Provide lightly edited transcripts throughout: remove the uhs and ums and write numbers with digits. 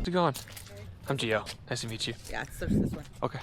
it going? I'm Gio. Nice to meet you. Yeah, search this one. Okay.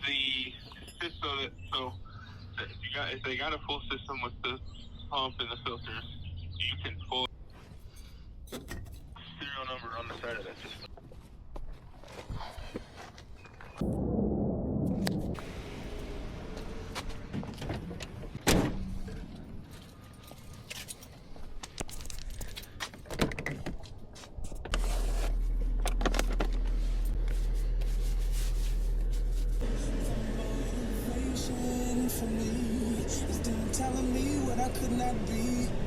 The system, so if they got a full system with the pump and the filters, you can pull serial number on the side of that system. For me, is them telling me what I could not be.